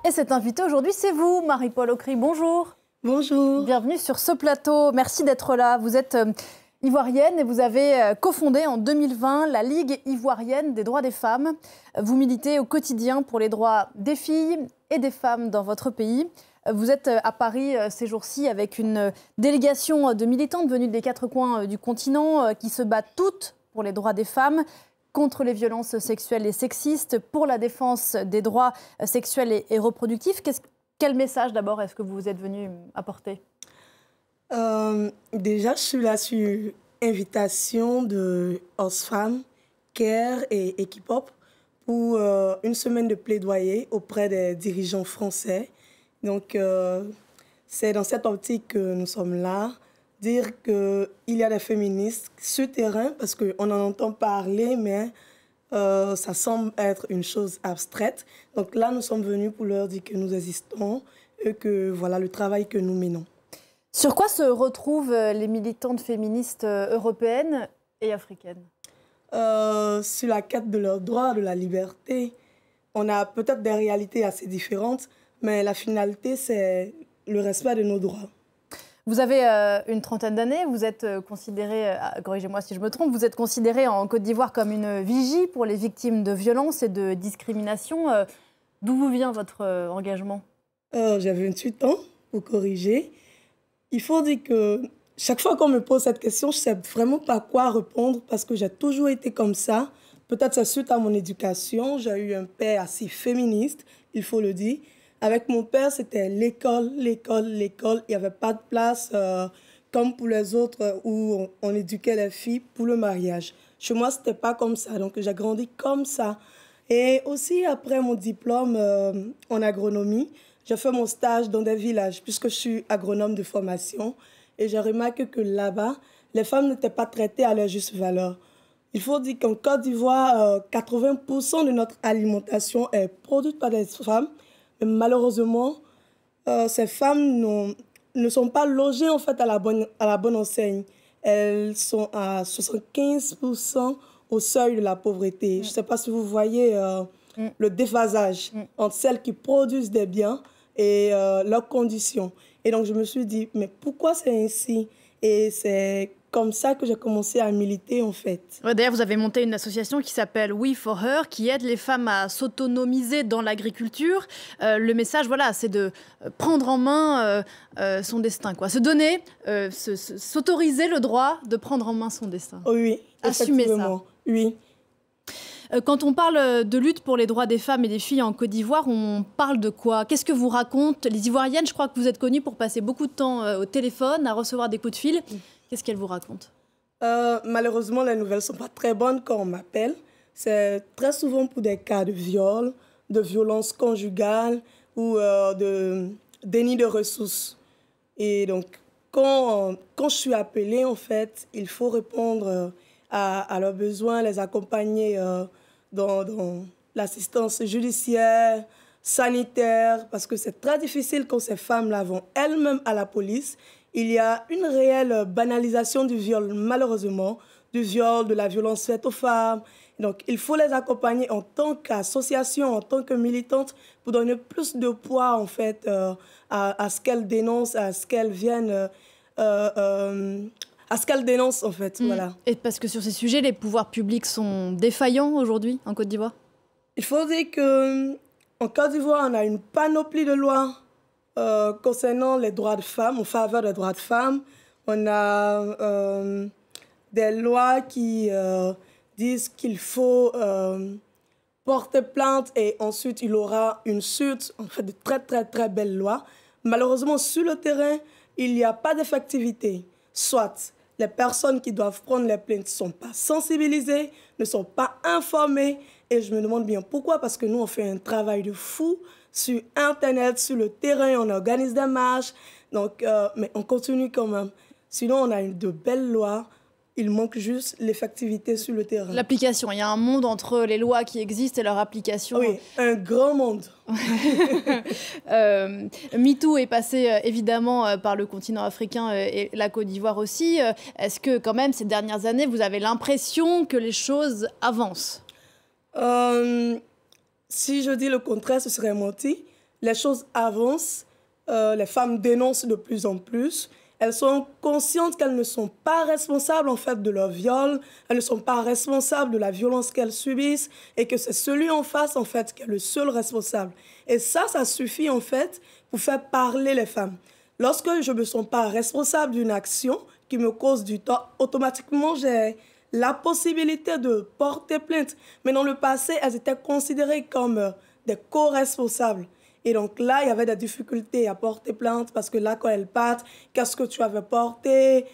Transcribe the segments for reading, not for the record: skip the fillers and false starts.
Et cet invité aujourd'hui, c'est vous, Marie-Paule Aukry. Bonjour. Bonjour. Bienvenue sur ce plateau. Merci d'être là. Vous êtes ivoirienne et vous avez cofondé en 2020 la Ligue ivoirienne des droits des femmes. Vous militez au quotidien pour les droits des filles et des femmes dans votre pays. Vous êtes à Paris ces jours-ci avec une délégation de militantes venues des quatre coins du continent qui se battent toutes pour les droits des femmes, contre les violences sexuelles et sexistes, pour la défense des droits sexuels et reproductifs. Quel message d'abord est-ce que vous êtes venu apporter ? Déjà, je suis là sur invitation de Oxfam, CARE et Equipop pour une semaine de plaidoyer auprès des dirigeants français. Donc, c'est dans cette optique que nous sommes là, dire qu'il y a des féministes sur le terrain, parce qu'on en entend parler, mais ça semble être une chose abstraite. Donc là, nous sommes venus pour leur dire que nous existons et que voilà le travail que nous menons. Sur quoi se retrouvent les militantes féministes européennes et africaines ? Sur la quête de leurs droits, de la liberté. On a peut-être des réalités assez différentes, mais la finalité, c'est le respect de nos droits. Vous avez une trentaine d'années, vous êtes considérée, corrigez-moi si je me trompe, vous êtes considérée en Côte d'Ivoire comme une vigie pour les victimes de violences et de discrimination. D'où vous vient votre engagement ? J'avais 28 ans, pour corriger. Il faut dire que chaque fois qu'on me pose cette question, je ne sais vraiment pas quoi répondre parce que j'ai toujours été comme ça. Peut-être c'est suite à mon éducation. J'ai eu un père assez féministe, il faut le dire. Avec mon père, c'était l'école, l'école, l'école. Il n'y avait pas de place comme pour les autres où on éduquait les filles pour le mariage. Chez moi, ce n'était pas comme ça. Donc, j'ai grandi comme ça. Et aussi, après mon diplôme en agronomie, j'ai fait mon stage dans des villages puisque je suis agronome de formation. Et j'ai remarqué que là-bas, les femmes n'étaient pas traitées à leur juste valeur. Il faut dire qu'en Côte d'Ivoire, 80% de notre alimentation est produite par des femmes. Mais malheureusement, ces femmes ne sont pas logées en fait, à la bonne enseigne. Elles sont à 75% au seuil de la pauvreté. Je ne sais pas si vous voyez le déphasage entre celles qui produisent des biens et leurs conditions. Et donc, je me suis dit, mais pourquoi c'est ainsi ? Et c'est comme ça que j'ai commencé à militer, en fait. Ouais, d'ailleurs, vous avez monté une association qui s'appelle We for Her, qui aide les femmes à s'autonomiser dans l'agriculture. Le message, voilà, c'est de prendre en main son destin, quoi. Se donner, s'autoriser le droit de prendre en main son destin. Oui, assumer ça. Oui. Quand on parle de lutte pour les droits des femmes et des filles en Côte d'Ivoire, on parle de quoi ? Qu'est-ce que vous racontent les Ivoiriennes ? Je crois que vous êtes connues pour passer beaucoup de temps au téléphone, à recevoir des coups de fil. Qu'est-ce qu'elles vous racontent ? Malheureusement, les nouvelles ne sont pas très bonnes quand on m'appelle. C'est très souvent pour des cas de viol, de violence conjugale ou de déni de ressources. Et donc, quand je suis appelée, en fait, il faut répondre à leurs besoins, les accompagner dans l'assistance judiciaire, sanitaire, parce que c'est très difficile quand ces femmes-là vont elles-mêmes à la police. Il y a une réelle banalisation du viol, malheureusement, du viol, de la violence faite aux femmes. Donc, il faut les accompagner en tant qu'association, en tant que militante, pour donner plus de poids, en fait, à ce qu'elles dénoncent, à ce qu'elles viennent... à ce qu'elles dénoncent, en fait. Voilà. Et parce que sur ces sujets, les pouvoirs publics sont défaillants aujourd'hui en Côte d'Ivoire ? Il faut dire qu'en Côte d'Ivoire, on a une panoplie de lois concernant les droits de femmes, en faveur des droits de femmes. On a des lois qui disent qu'il faut porter plainte et ensuite il y aura une suite. En fait, de très, très, très belles lois. Malheureusement, sur le terrain, il n'y a pas d'effectivité. Soit les personnes qui doivent prendre les plaintes ne sont pas sensibilisées, ne sont pas informées. Et je me demande bien pourquoi, parce que nous, on fait un travail de fou sur Internet, sur le terrain, on organise des marches. Donc, mais on continue quand même. Sinon, on a de belles lois. Il manque juste l'effectivité sur le terrain. L'application, il y a un monde entre les lois qui existent et leur application. Oui, un grand monde. MeToo est passé évidemment par le continent africain et la Côte d'Ivoire aussi. Est-ce que quand même, ces dernières années, vous avez l'impression que les choses avancent ? Si je dis le contraire, ce serait menti. les choses avancent, les femmes dénoncent de plus en plus. Elles sont conscientes qu'elles ne sont pas responsables en fait de leur viol, elles ne sont pas responsables de la violence qu'elles subissent et que c'est celui en face en fait qui est le seul responsable. Et ça suffit en fait pour faire parler les femmes. Lorsque je ne me sens pas responsable d'une action qui me cause du tort, automatiquement j'ai la possibilité de porter plainte. Mais dans le passé, elles étaient considérées comme des co-responsables. Et donc là, il y avait des difficultés à porter plainte parce que là, quand elles partent, qu'est-ce que tu avais porté,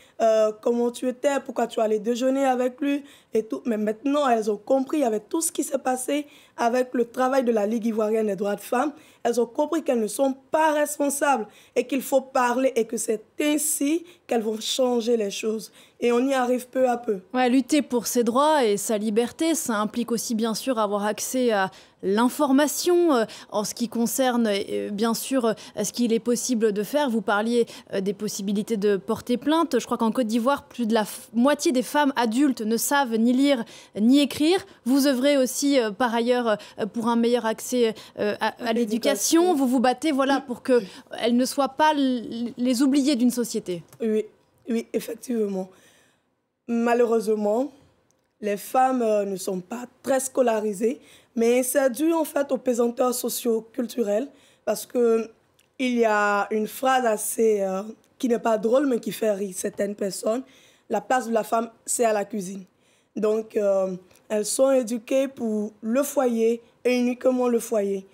comment tu étais, pourquoi tu allais déjeuner avec lui et tout. Mais maintenant, elles ont compris avec tout ce qui s'est passé avec le travail de la Ligue ivoirienne des droits de femmes. Elles ont compris qu'elles ne sont pas responsables et qu'il faut parler et que c'est ainsi qu'elles vont changer les choses. Et on y arrive peu à peu. Ouais, lutter pour ses droits et sa liberté, ça implique aussi bien sûr avoir accès à l'information en ce qui concerne bien sûr ce qu'il est possible de faire. Vous parliez des possibilités de porter plainte. Je crois qu'en Côte d'Ivoire, plus de la moitié des femmes adultes ne savent ni lire ni écrire. Vous œuvrez aussi par ailleurs pour un meilleur accès à l'éducation. Vous vous battez voilà, pour qu'elles ne soient pas les oubliées d'une société. Oui, oui, effectivement. Malheureusement, les femmes ne sont pas très scolarisées, mais c'est dû en fait aux pesanteurs socio-culturels parce qu'il y a une phrase assez qui n'est pas drôle mais qui fait rire certaines personnes. La place de la femme, c'est à la cuisine. Donc, elles sont éduquées pour le foyer et uniquement le foyer.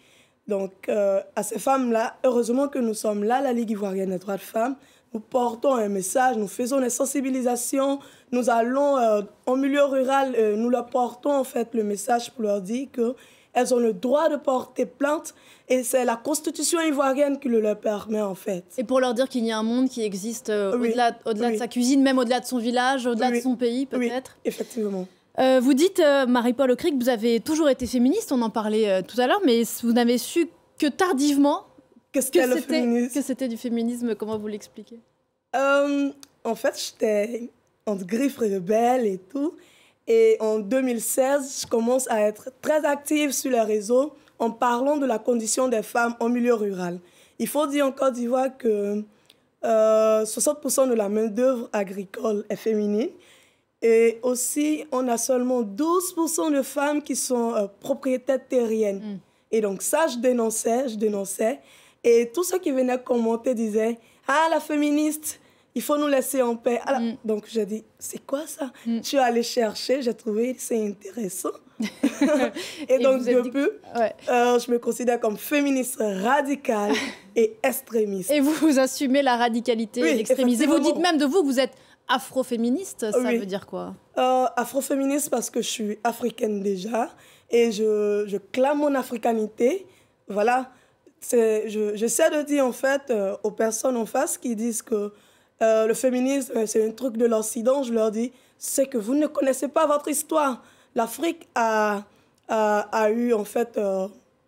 Donc, à ces femmes-là, heureusement que nous sommes là, la Ligue ivoirienne des droits de femmes. Nous portons un message, nous faisons des sensibilisations, nous allons en milieu rural, nous leur portons en fait le message pour leur dire qu'elles ont le droit de porter plainte et c'est la constitution ivoirienne qui le leur permet en fait. Et pour leur dire qu'il y a un monde qui existe au-delà de sa cuisine, même au-delà de son village, au-delà de son pays peut-être. Oui, effectivement. Vous dites, Marie-Paule Aucric, que vous avez toujours été féministe, on en parlait tout à l'heure, mais vous n'avez su que tardivement que c'était du féminisme. Comment vous l'expliquez? En fait, j'étais entre griffes rebelle et tout. Et en 2016, je commence à être très active sur les réseaux en parlant de la condition des femmes en milieu rural. Il faut dire en Côte d'Ivoire que 60% de la main-d'œuvre agricole est féminine. Et aussi, on a seulement 12% de femmes qui sont propriétaires terriennes. Et donc ça, je dénonçais. Et tous ceux qui venaient commenter disaient « Ah, la féministe, il faut nous laisser en paix. » Donc j'ai dit « C'est quoi ça ?» Je suis allée chercher, j'ai trouvé c'est intéressant. et donc depuis, je me considère comme féministe radicale et extrémiste. Et vous assumez la radicalité et l'extrémisme. Et vous dites même de vous que vous êtes afroféministe, ça veut dire quoi? Afroféministe parce que je suis africaine déjà et je clame mon africanité. Voilà. J'essaie de dire en fait aux personnes en face qui disent que le féminisme c'est un truc de l'Occident, je leur dis c'est que vous ne connaissez pas votre histoire. L'Afrique a eu en fait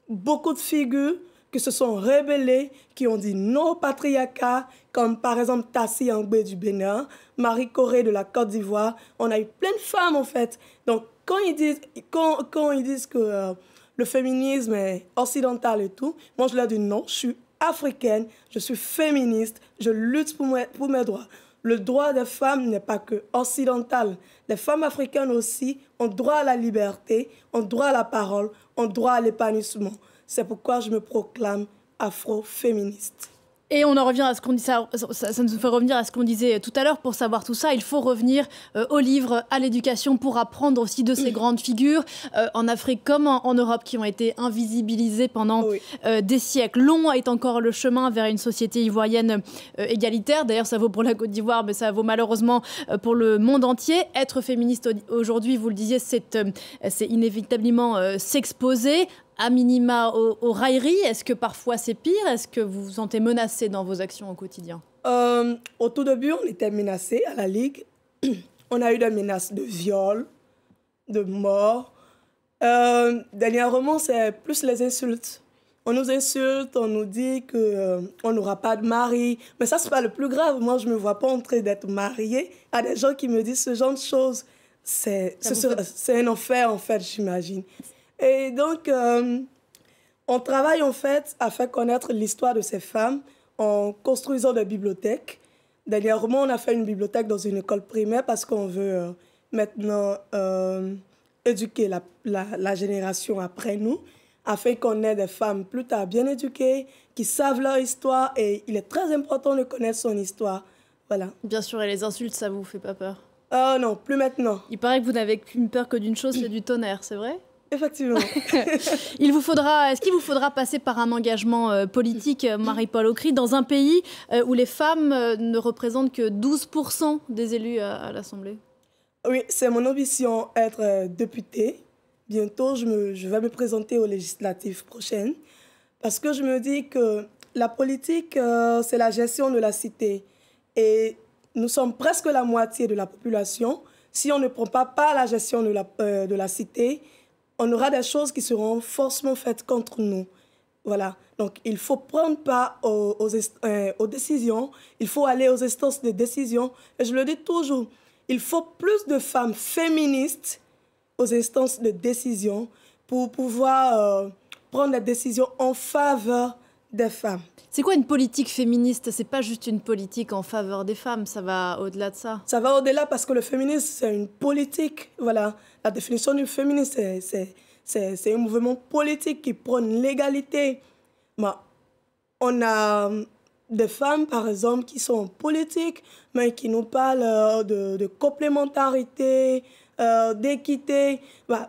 beaucoup de figures qui se sont rebellées, qui ont dit non au patriarcat, comme par exemple Tassi Angbé du Bénin, Marie Corée de la Côte d'Ivoire. On a eu plein de femmes en fait. Donc quand ils disent que le féminisme est occidental et tout, moi je leur dis non, je suis africaine, je suis féministe, je lutte pour mes droits. Le droit des femmes n'est pas que occidental. Les femmes africaines aussi ont droit à la liberté, ont droit à la parole, ont droit à l'épanouissement. C'est pourquoi je me proclame afro-féministe. Et on en revient à ce qu'on dit, ça nous fait revenir à ce qu'on disait tout à l'heure. Pour savoir tout ça, il faut revenir aux livres, à l'éducation, pour apprendre aussi de ces grandes figures en Afrique comme en Europe qui ont été invisibilisées pendant des siècles. Long est encore le chemin vers une société ivoirienne égalitaire. D'ailleurs, ça vaut pour la Côte d'Ivoire, mais ça vaut malheureusement pour le monde entier. Être féministe aujourd'hui, vous le disiez, c'est inévitablement s'exposer. À minima aux railleries, est-ce que parfois c'est pire? Est-ce que vous vous sentez menacé dans vos actions au quotidien? Au tout début, on était menacés à la Ligue. On a eu des menaces de viol, de mort. Dernièrement, c'est plus les insultes. On nous insulte, on nous dit qu'on n'aura pas de mari. Mais ça, c'est pas le plus grave. Moi, je me vois pas en train d'être mariée à des gens qui me disent ce genre de choses. C'est un enfer, en fait, j'imagine. Et donc, On travaille en fait à faire connaître l'histoire de ces femmes en construisant des bibliothèques. Dernièrement, on a fait une bibliothèque dans une école primaire parce qu'on veut maintenant éduquer la génération après nous, afin qu'on ait des femmes plus tard bien éduquées, qui savent leur histoire, et il est très important de connaître son histoire. Voilà. Bien sûr, et les insultes, ça vous fait pas peur? Non, plus maintenant. Il paraît que vous n'avez qu'une peur que d'une chose, c'est du tonnerre, c'est vrai? Effectivement. Est-ce qu'il vous faudra passer par un engagement politique, Marie-Paule Aukry, dans un pays où les femmes ne représentent que 12% des élus à l'Assemblée? Oui, c'est mon ambition être députée. Bientôt, je vais me présenter aux législatives prochaines parce que je me dis que la politique, c'est la gestion de la cité. Et nous sommes presque la moitié de la population. Si on ne prend pas part à la gestion de la cité, on aura des choses qui seront forcément faites contre nous. Voilà. Donc, il faut prendre part aux décisions. Il faut aller aux instances de décision. Et je le dis toujours, il faut plus de femmes féministes aux instances de décision pour pouvoir prendre des décisions en faveur des femmes. C'est quoi une politique féministe? C'est pas juste une politique en faveur des femmes, ça va au-delà de ça. Ça va au-delà parce que le féminisme, c'est une politique. Voilà. La définition du féminisme, c'est un mouvement politique qui prône l'égalité. On a des femmes, par exemple, qui sont politiques, mais qui nous parlent de complémentarité, d'équité.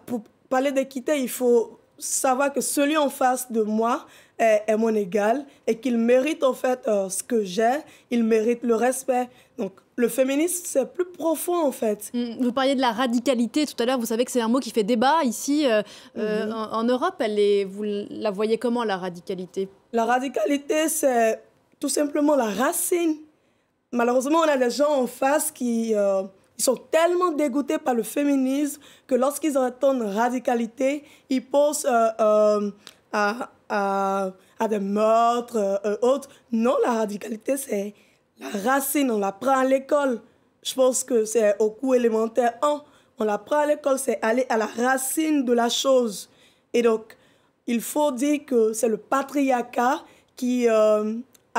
Pour parler d'équité, il faut savoir que celui en face de moi est mon égal et qu'il mérite en fait ce que j'ai, il mérite le respect. Donc le féminisme, c'est plus profond en fait. Vous parliez de la radicalité tout à l'heure, vous savez que c'est un mot qui fait débat ici en Europe. Vous la voyez comment, la radicalité? La radicalité, c'est tout simplement la racine. Malheureusement, on a des gens en face qui ils sont tellement dégoûtés par le féminisme que lorsqu'ils entendent radicalité, ils pensent à des meurtres, autres. Non, la radicalité, c'est la racine. On l'apprend à l'école. Je pense que c'est au cours élémentaire 1. On l'apprend à l'école, c'est aller à la racine de la chose. Et donc, il faut dire que c'est le patriarcat qui a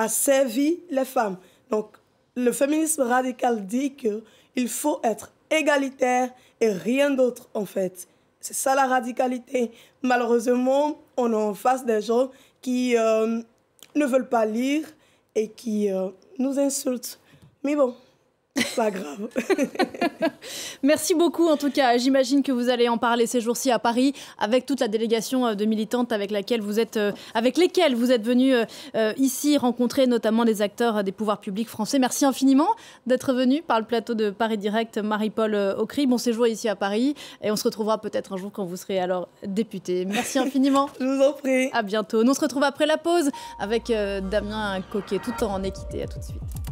servi les femmes. Donc, le féminisme radical dit qu'il faut être égalitaire et rien d'autre, en fait. C'est ça la radicalité. Malheureusement, on est en face des gens qui ne veulent pas lire et qui nous insultent. Mais bon, pas grave. Merci beaucoup en tout cas. J'imagine que vous allez en parler ces jours-ci à Paris avec toute la délégation de militantes avec lesquelles vous êtes venus ici rencontrer notamment des acteurs des pouvoirs publics français. Merci infiniment d'être venu par le plateau de Paris Direct, Marie-Paule Aukry. Bon séjour ici à Paris et on se retrouvera peut-être un jour quand vous serez alors députée. Merci infiniment. Je vous en prie. À bientôt. Nous on se retrouve après la pause avec Damien Coquet, tout en équité. À tout de suite.